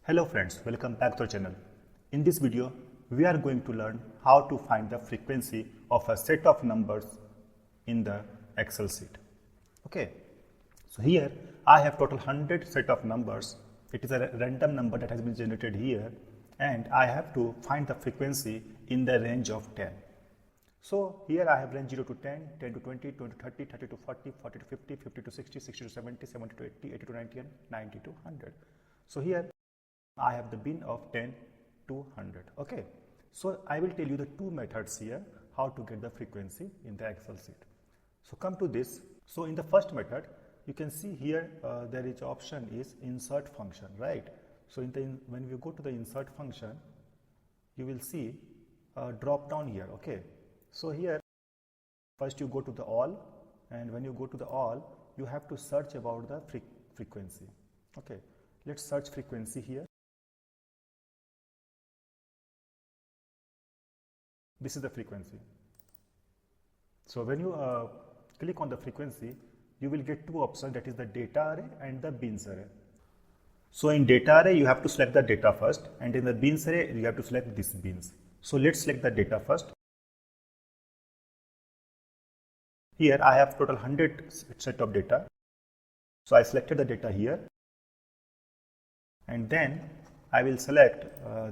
Hello friends, welcome back to our channel. In this video, we are going to learn how to find the frequency of a set of numbers in the Excel sheet. Okay, so here I have total 100 set of numbers. It is a random number that has been generated here, and I have to find the frequency in the range of 10. So here I have range 0 to 10, 10 to 20, 20 to 30, 30 to 40, 40 to 50, 50 to 60, 60 to 70, 70 to 80, 80 to 90 and 90 to 100. So here I have the bin of 10 to 100. Okay, so I will tell you the two methods here how to get the frequency in the Excel sheet. So come to this. So in the first method, you can see here there is option is insert function, right? So when we go to the insert function, you will see a drop down here. Okay, so here first you go to the all, and when you go to the all, you have to search about the frequency. Okay, let's search frequency here. This is the frequency. So when you click on the frequency, you will get two options, that is the data array and the bins array. So in data array, you have to select the data first, and in the bins array, you have to select this bins. So let's select the data first. Here I have total 100 set of data. So I selected the data here, and then I will select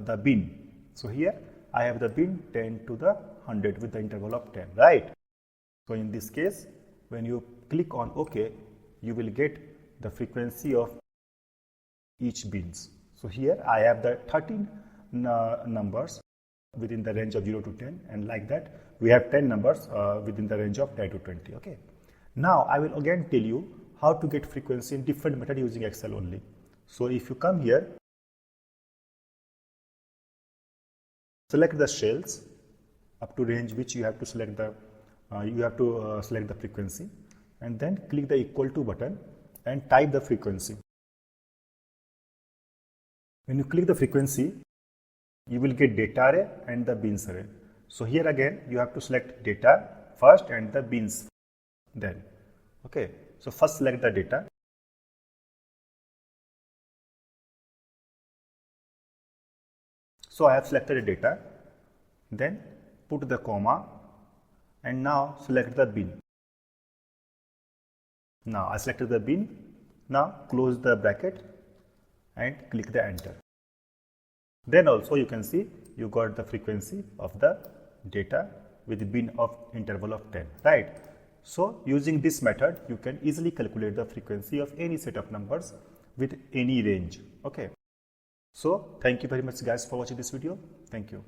the bin. So here I have the bin 10 to the 100 with the interval of 10, right? So in this case, when you click on OK, you will get the frequency of each bins. So here I have the 13 numbers within the range of 0 to 10, and like that we have 10 numbers within the range of 10 to 20. Okay. Now I will again tell you how to get frequency in different method using Excel only. So if you come here, select the shells up to range which you have to select the select the frequency, and then click the equal to button and type the frequency. When you click the frequency, you will get data array and the bins array. So here again you have to select data first and the bins then. Okay, so first select the data. So I have selected the data, then put the comma, and now select the bin. Now I selected the bin. Now close the bracket and click the enter. Then also you can see you got the frequency of the data with the bin of interval of 10, right? So using this method, you can easily calculate the frequency of any set of numbers with any range. Okay. So thank you very much guys for watching this video. Thank you.